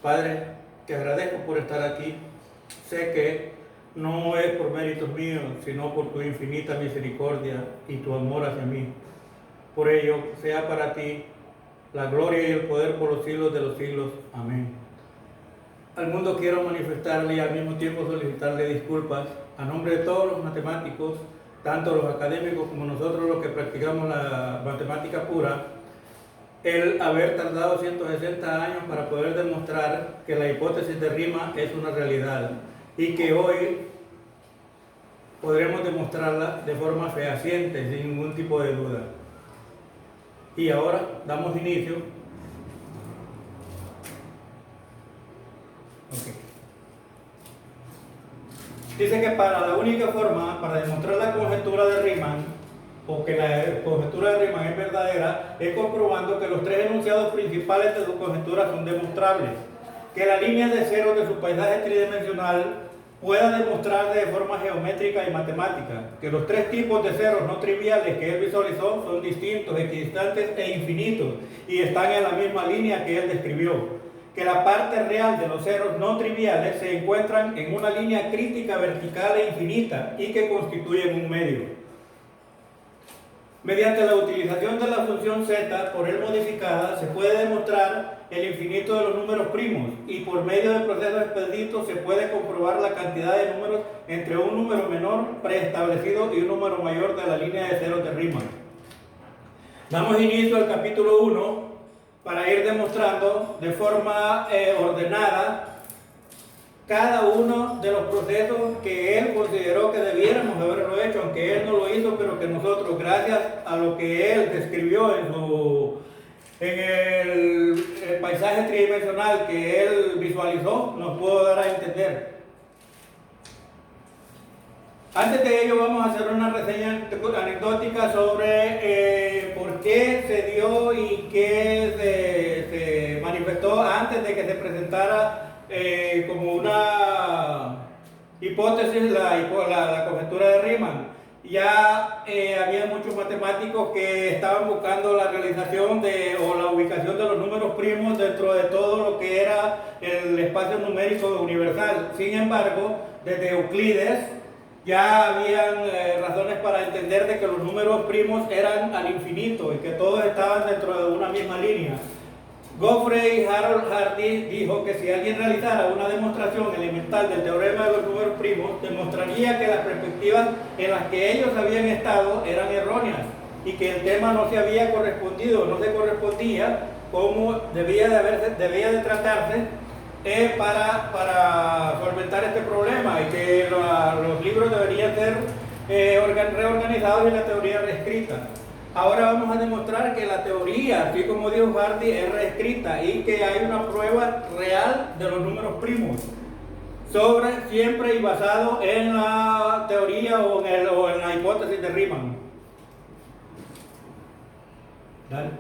Padre, te agradezco por estar aquí. Sé que no es por méritos míos, sino por tu infinita misericordia y tu amor hacia mí. Por ello, sea para ti la gloria y el poder por los siglos de los siglos. Amén. Al mundo quiero manifestarle y al mismo tiempo solicitarle disculpas a nombre de todos los matemáticos, tanto los académicos como nosotros los que practicamos la matemática pura, el haber tardado 160 años para poder demostrar que la hipótesis de Riemann es una realidad y que hoy podremos demostrarla de forma fehaciente, sin ningún tipo de duda. Y ahora damos inicio. Dice que para la única forma para demostrar la conjetura de Riemann, o que la conjetura de Riemann es verdadera, es comprobando que los tres enunciados principales de su conjetura son demostrables, que la línea de ceros de su paisaje tridimensional pueda demostrar de forma geométrica y matemática, que los tres tipos de ceros no triviales que él visualizó son distintos, equidistantes e infinitos, y están en la misma línea que él describió, que la parte real de los ceros no triviales se encuentran en una línea crítica vertical e infinita y que constituyen un medio. Mediante la utilización de la función z por él modificada se puede demostrar el infinito de los números primos y por medio de procesos expeditos se puede comprobar la cantidad de números entre un número menor preestablecido y un número mayor de la línea de ceros de Riemann. Damos inicio al capítulo 1 para ir demostrando de forma ordenada cada uno de los procesos que él consideró que debiéramos haberlo hecho, aunque él no lo hizo, pero que nosotros, gracias a lo que él describió en el paisaje tridimensional que él visualizó, nos pudo dar a entender. Antes de ello vamos a hacer una reseña anecdótica sobre por qué se dio y qué se manifestó antes de que se presentara como una hipótesis la conjetura de Riemann. Ya había muchos matemáticos que estaban buscando la realización o la ubicación de los números primos dentro de todo lo que era el espacio numérico universal. Sin embargo, desde Euclides ya habían razones para entender de que los números primos eran al infinito y que todos estaban dentro de una misma línea. Geoffrey Harold Hardy dijo que si alguien realizara una demostración elemental del teorema de los números primos, demostraría que las perspectivas en las que ellos habían estado eran erróneas y que el tema no se había correspondido, no se correspondía como debía de tratarse para solventar este problema y que los libros deberían ser reorganizados y la teoría reescrita. Ahora vamos a demostrar que la teoría, así como dijo Hardy, es reescrita y que hay una prueba real de los números primos, siempre y basado en la teoría o en la hipótesis de Riemann. Dale.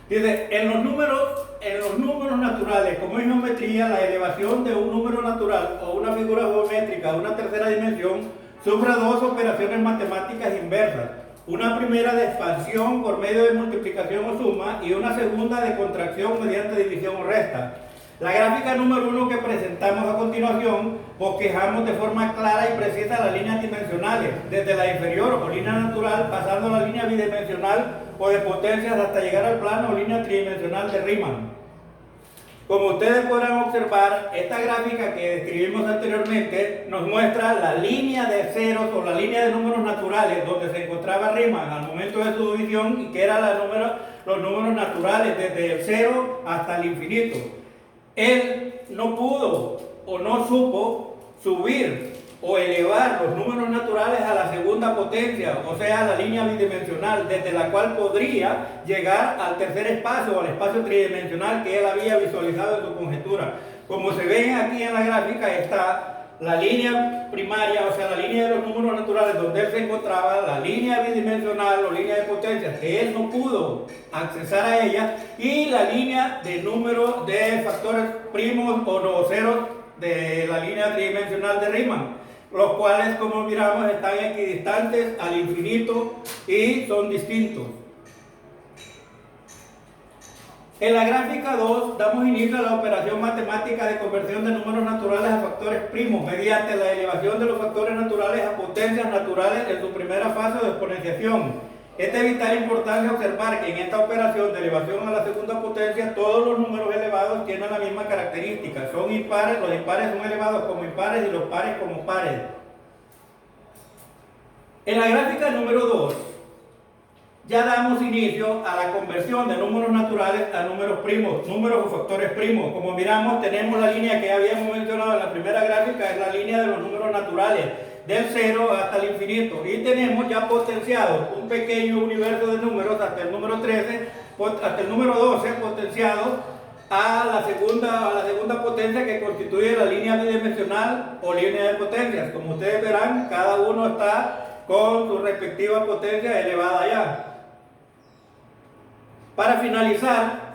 Dice, en los números naturales, como en geometría, la elevación de un número natural o una figura geométrica a una tercera dimensión sufre dos operaciones matemáticas inversas. Una primera de expansión por medio de multiplicación o suma y una segunda de contracción mediante división o resta. La gráfica número 1 que presentamos a continuación bosquejamos de forma clara y precisa las líneas dimensionales, desde la inferior o línea natural, pasando a la línea bidimensional o de potencias hasta llegar al plano o línea tridimensional de Riemann. Como ustedes podrán observar, esta gráfica que describimos anteriormente nos muestra la línea de ceros o la línea de números naturales donde se encontraba Riemann al momento de su división y que eran los números naturales desde el cero hasta el infinito. Él no pudo o no supo subir o elevar los números naturales a la segunda potencia, o sea, a la línea bidimensional, desde la cual podría llegar al tercer espacio, o al espacio tridimensional que él había visualizado en su conjetura. Como se ven aquí en la gráfica, está la línea primaria, o sea, la línea de los números naturales donde él se encontraba, la línea bidimensional o línea de potencias que él no pudo accesar a ella, y la línea de números de factores primos o no ceros de la línea tridimensional de Riemann. los cuales, como miramos, están equidistantes al infinito y son distintos. En la gráfica 2 damos inicio a la operación matemática de conversión de números naturales a factores primos mediante la elevación de los factores naturales a potencias naturales en su primera fase de exponenciación. Es de vital importancia observar que en esta operación de elevación a la segunda potencia todos los números elevados tienen la misma característica, son impares, los impares son elevados como impares y los pares como pares. En la gráfica número 2 ya damos inicio a la conversión de números naturales a números primos, números o factores primos. Como miramos, tenemos la línea que ya habíamos mencionado en la primera gráfica, es la línea de los números naturales, del 0 hasta el infinito. Y tenemos ya potenciado un pequeño universo de números hasta el número 13, hasta el número 12, potenciado a la segunda potencia que constituye la línea bidimensional o línea de potencias. Como ustedes verán, cada uno está con su respectiva potencia elevada ya. Para finalizar,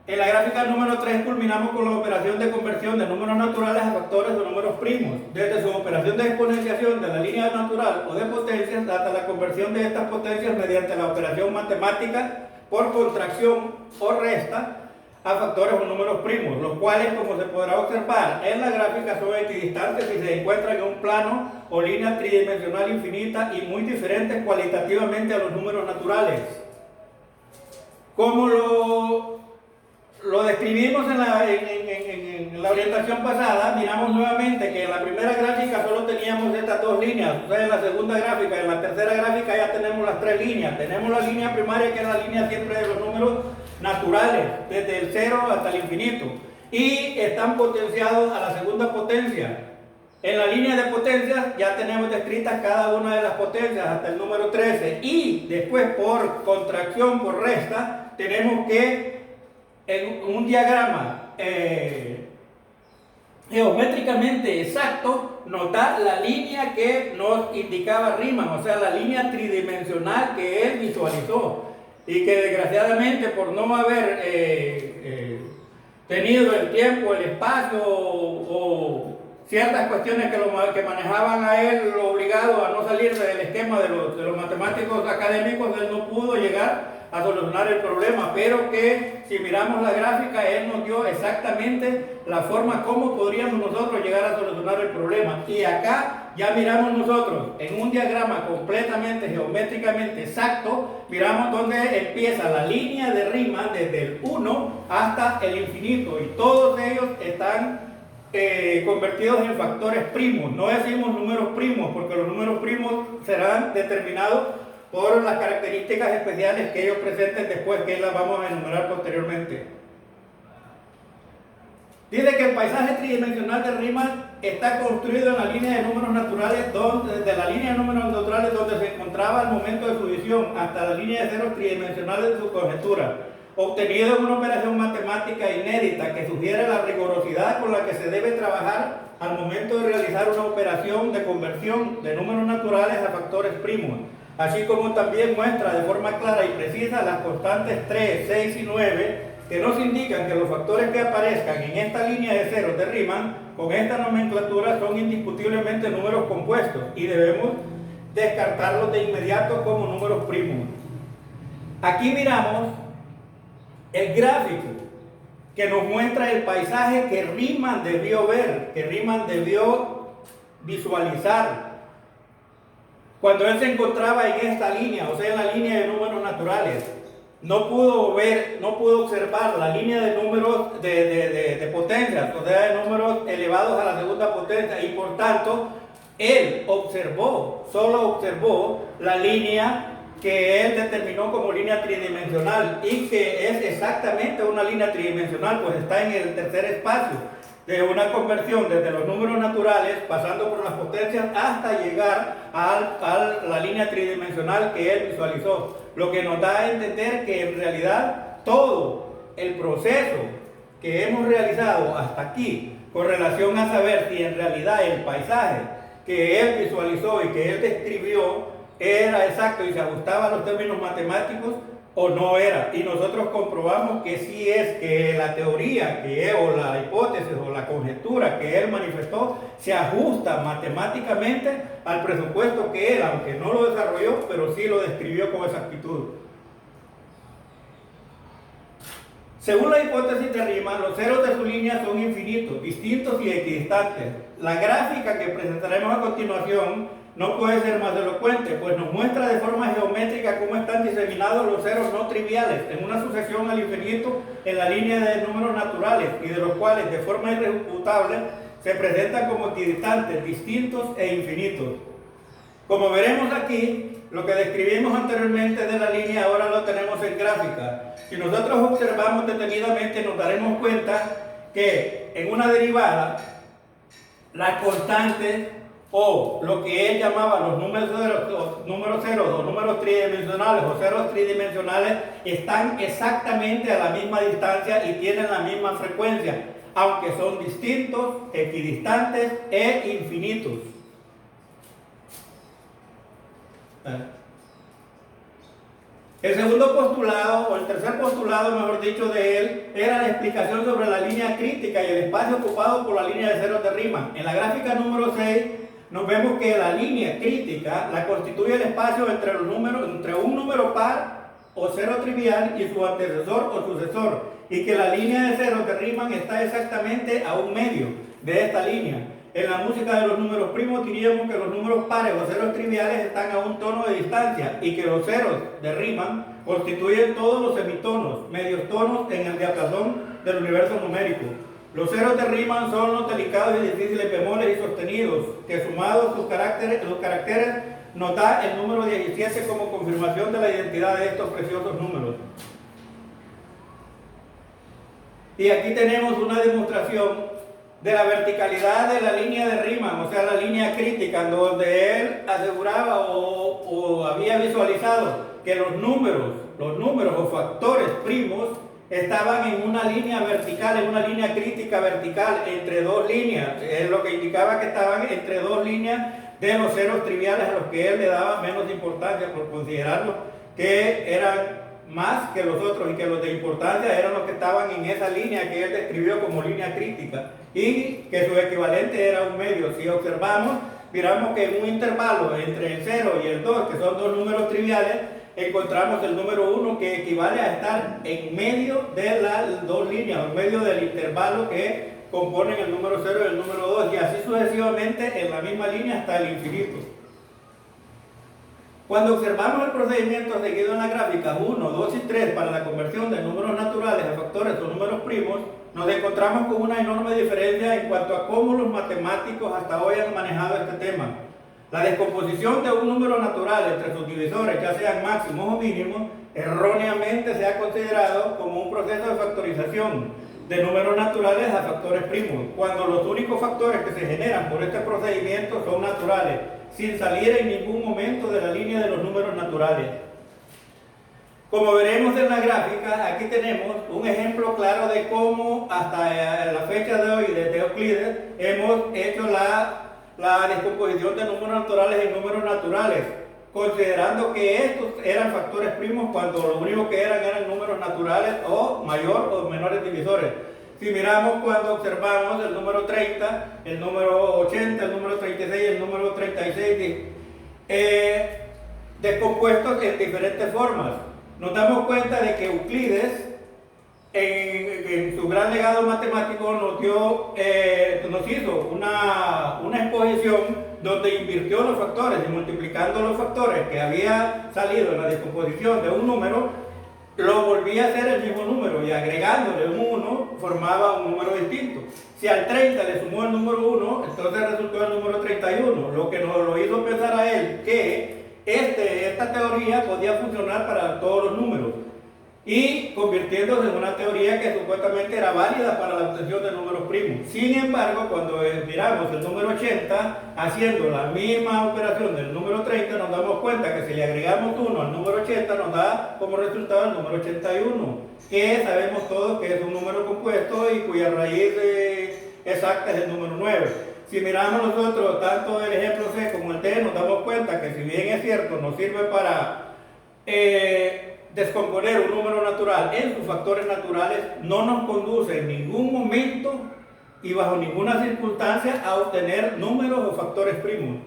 en la gráfica número 3 culminamos con la operación de conversión de números naturales a factores o números primos, desde su operación de exponenciación de la línea natural o de potencias hasta la conversión de estas potencias mediante la operación matemática por contracción o resta a factores o números primos, los cuales, como se podrá observar en la gráfica, son equidistantes y se encuentran en un plano o línea tridimensional infinita y muy diferentes cualitativamente a los números naturales. Como lo describimos en la orientación pasada, miramos nuevamente que en la primera gráfica solo teníamos estas dos líneas, o sea, en la segunda gráfica, en la tercera gráfica ya tenemos las tres líneas. Tenemos la línea primaria, que es la línea siempre de los números naturales, desde el 0 hasta el infinito, y están potenciados a la segunda potencia. En la línea de potencias ya tenemos descritas cada una de las potencias hasta el número 13, y después por contracción, por resta, tenemos que en un diagrama geométricamente exacto notar la línea que nos indicaba Riemann, o sea, la línea tridimensional que él visualizó y que desgraciadamente por no haber tenido el tiempo, el espacio o ciertas cuestiones que manejaban a él lo obligado a no salir del esquema de los matemáticos académicos, él no pudo llegar a solucionar el problema, pero que si miramos la gráfica, él nos dio exactamente la forma como podríamos nosotros llegar a solucionar el problema. Y acá ya miramos nosotros en un diagrama completamente geométricamente exacto, miramos dónde empieza la línea de Riemann desde el 1 hasta el infinito, y todos ellos están convertidos en factores primos. No decimos números primos porque los números primos serán determinados por las características especiales que ellos presenten después, que las vamos a enumerar posteriormente. Dice que el paisaje tridimensional de Riemann está construido en la línea de números naturales, desde la línea de números naturales donde se encontraba al momento de su visión hasta la línea de ceros tridimensionales de su conjetura, obtenido en una operación matemática inédita que sugiere la rigurosidad con la que se debe trabajar al momento de realizar una operación de conversión de números naturales a factores primos, así como también muestra de forma clara y precisa las constantes 3, 6 y 9 que nos indican que los factores que aparezcan en esta línea de ceros de Riemann con esta nomenclatura son indiscutiblemente números compuestos y debemos descartarlos de inmediato como números primos. Aquí miramos el gráfico que nos muestra el paisaje que Riemann debió ver, que Riemann debió visualizar cuando él se encontraba en esta línea, o sea, en la línea de números naturales. No pudo ver, no pudo observar la línea de números de potencias, o sea, de números elevados a la segunda potencia, y por tanto, él observó, solo observó la línea que él determinó como línea tridimensional, y que es exactamente una línea tridimensional, pues está en el tercer espacio de una conversión desde los números naturales, pasando por las potencias hasta llegar a la línea tridimensional que él visualizó, lo que nos da a entender que en realidad todo el proceso que hemos realizado hasta aquí con relación a saber si en realidad el paisaje que él visualizó y que él describió era exacto y se ajustaba a los términos matemáticos, o no era. Y nosotros comprobamos que sí es, que la teoría o la hipótesis o la conjetura que él manifestó se ajusta matemáticamente al presupuesto que él, aunque no lo desarrolló, pero sí lo describió con exactitud. Según la hipótesis de Riemann, los ceros de su línea son infinitos, distintos y equidistantes. La gráfica que presentaremos a continuación no puede ser más elocuente, pues nos muestra de forma geométrica cómo están diseminados los ceros no triviales en una sucesión al infinito en la línea de números naturales, y de los cuales de forma irrefutable se presentan como equidistantes, distintos e infinitos. Como veremos aquí, lo que describimos anteriormente de la línea ahora lo tenemos en gráfica. Si nosotros observamos detenidamente, nos daremos cuenta que en una derivada, la constante o lo que él llamaba los números ceros o números tridimensionales o ceros tridimensionales están exactamente a la misma distancia y tienen la misma frecuencia, aunque son distintos, equidistantes e infinitos. El segundo postulado, o el tercer postulado, mejor dicho, de él, era la explicación sobre la línea crítica y el espacio ocupado por la línea de ceros de Riemann. En la gráfica número 6, nos vemos que la línea crítica la constituye el espacio entre los números, entre un número par o cero trivial y su antecesor o sucesor, y que la línea de ceros de Riemann está exactamente a un medio de esta línea. En la música de los números primos diríamos que los números pares o ceros triviales están a un tono de distancia y que los ceros de Riemann constituyen todos los semitonos, medios tonos en el diapasón del universo numérico. Los ceros de Riemann son los delicados y difíciles bemoles y sostenidos, que sumados los caracteres nos da el número 17 como confirmación de la identidad de estos preciosos números. Y aquí tenemos una demostración de la verticalidad de la línea de Riemann, o sea, la línea crítica, donde él aseguraba o había visualizado que los números o factores primos estaban en una línea vertical, en una línea crítica vertical entre dos líneas, es lo que indicaba que estaban entre dos líneas de los ceros triviales a los que él le daba menos importancia por considerarlos que eran más que los otros y que los de importancia eran los que estaban en esa línea que él describió como línea crítica y que su equivalente era un medio. Si observamos, miramos que en un intervalo entre el 0 y el 2, que son dos números triviales, encontramos el número 1 que equivale a estar en medio de las dos líneas, en medio del intervalo que componen el número 0 y el número 2, y así sucesivamente en la misma línea hasta el infinito. Cuando observamos el procedimiento seguido en la gráfica 1, 2 y 3 para la conversión de números naturales a factores o números primos, nos encontramos con una enorme diferencia en cuanto a cómo los matemáticos hasta hoy han manejado este tema. La descomposición de un número natural entre sus divisores, ya sean máximos o mínimos, erróneamente se ha considerado como un proceso de factorización de números naturales a factores primos, cuando los únicos factores que se generan por este procedimiento son naturales, sin salir en ningún momento de la línea de los números naturales. Como veremos en la gráfica, aquí tenemos un ejemplo claro de cómo hasta la fecha de hoy, desde Euclides, hemos hecho la descomposición de números naturales en números naturales, considerando que estos eran factores primos cuando lo único que eran números naturales o mayor o menores divisores. Si miramos cuando observamos el número 30, el número 80, el número 36, el número 36, descompuestos en diferentes formas, nos damos cuenta de que Euclides, en su gran legado matemático, nos hizo una exposición donde invirtió los factores y multiplicando los factores que había salido en la descomposición de un número, lo volvía a hacer el mismo número y agregándole un 1 formaba un número distinto. Si al 30 le sumó el número 1, entonces resultó el número 31, lo que nos lo hizo pensar a él que esta teoría podía funcionar para todos los números y convirtiéndose en una teoría que supuestamente era válida para la obtención de números primos. Sin embargo, cuando miramos el número 80, haciendo la misma operación del número 30, nos damos cuenta que si le agregamos 1 al número 80, nos da como resultado el número 81, que sabemos todos que es un número compuesto y cuya raíz exacta es el número 9. Si miramos nosotros tanto el ejemplo C como el D, nos damos cuenta que si bien es cierto, nos sirve para descomponer un número natural en sus factores naturales no nos conduce en ningún momento y bajo ninguna circunstancia a obtener números o factores primos.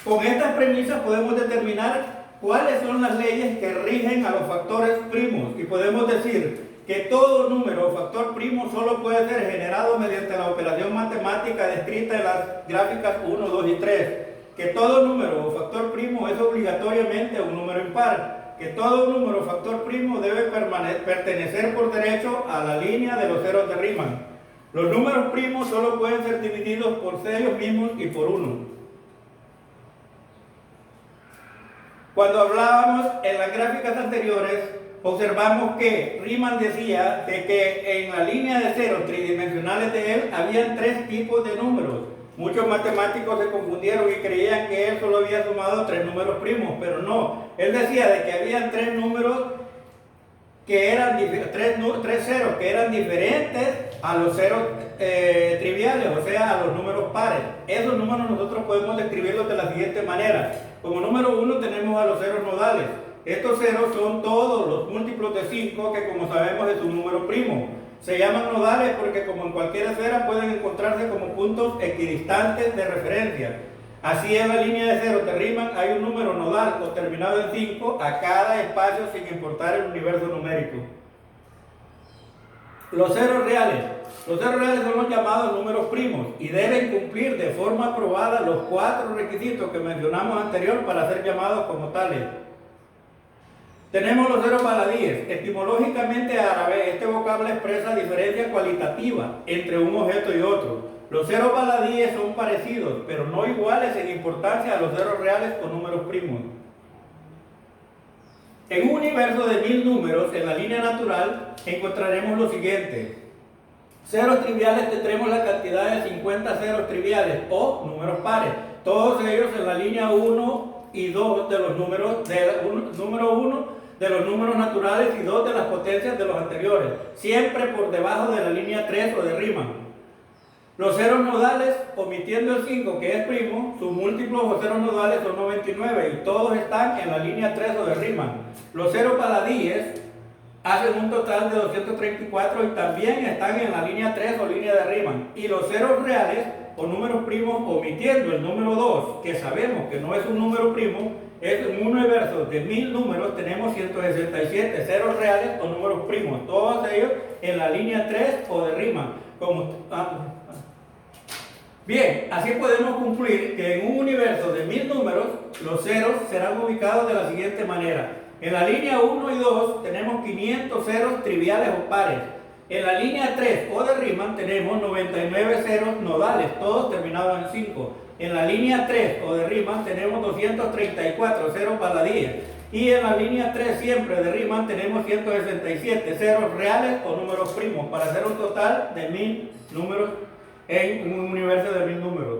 Con estas premisas podemos determinar cuáles son las leyes que rigen a los factores primos y podemos decir que todo número o factor primo solo puede ser generado mediante la operación matemática descrita en las gráficas 1, 2 y 3, que todo número o factor primo es obligatoriamente un número impar, que todo número o factor primo debe pertenecer por derecho a la línea de los ceros de Riemann. Los números primos solo pueden ser divididos por ellos mismos y por 1. Cuando hablábamos en las gráficas anteriores, observamos que Riemann decía de que en la línea de ceros tridimensionales de él habían 3 tipos de números. Muchos matemáticos se confundieron y creían que él solo había sumado 3 números primos, pero no. Él decía de que habían 3 números que eran 3 ceros que eran diferentes a los ceros triviales, o sea, a los números pares. Esos números nosotros podemos describirlos de la siguiente manera. Como número 1 tenemos a los ceros nodales. Estos ceros son todos los múltiplos de 5 que, como sabemos, es un número primo. Se llaman nodales porque, como en cualquier esfera, pueden encontrarse como puntos equidistantes de referencia. Así, en la línea de ceros de Riemann hay un número nodal o terminado en 5 a cada espacio sin importar el universo numérico. Los ceros reales. Los ceros reales son los llamados números primos y deben cumplir de forma aprobada los 4 requisitos que mencionamos anterior para ser llamados como tales. Tenemos los ceros baladíes. Etimológicamente árabe, este vocablo expresa diferencia cualitativa entre un objeto y otro. Los ceros baladíes son parecidos, pero no iguales en importancia a los ceros reales o números primos. En un universo de 1000 números, en la línea natural, encontraremos lo siguiente. Ceros triviales tendremos la cantidad de 50 ceros triviales o números pares. Todos ellos en la línea 1 y 2 de los números, número 1 de los números naturales y 2 de las potencias de los anteriores, siempre por debajo de la línea 3 o de Riemann. Los ceros nodales, omitiendo el 5 que es primo, sus múltiplos o ceros nodales son 99 y todos están en la línea 3 o de Riemann. Los ceros baladíes hacen un total de 234 y también están en la línea 3 o línea de Riemann. Y los ceros reales o números primos, omitiendo el número 2, que sabemos que no es un número primo, es un universo de 1000 números, tenemos 167 ceros reales o números primos, todos ellos en la línea 3 o de Riemann. Bien, así podemos concluir que en un universo de 1000 números, los ceros serán ubicados de la siguiente manera. En la línea 1 y 2 tenemos 500 ceros triviales o pares. En la línea 3 o de Riemann tenemos 99 ceros nodales, todos terminados en 5. En la línea 3 o de Riemann tenemos 234 ceros baladíes. Y en la línea 3 siempre de Riemann tenemos 167 ceros reales o números primos, para hacer un total de 1000 números en un universo de 1000 números.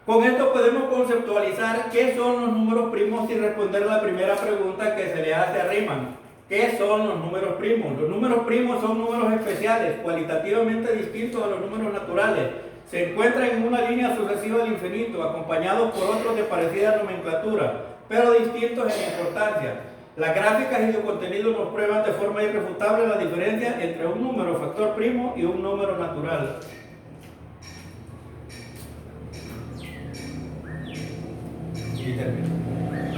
Con esto podemos conceptualizar qué son los números primos y responder la primera pregunta que se le hace a Riemann. ¿Qué son los números primos? Los números primos son números especiales, cualitativamente distintos a los números naturales. Se encuentran en una línea sucesiva al infinito, acompañados por otros de parecida nomenclatura, pero distintos en importancia. Las gráficas y su contenido nos prueban de forma irrefutable la diferencia entre un número factor primo y un número natural. Y termino.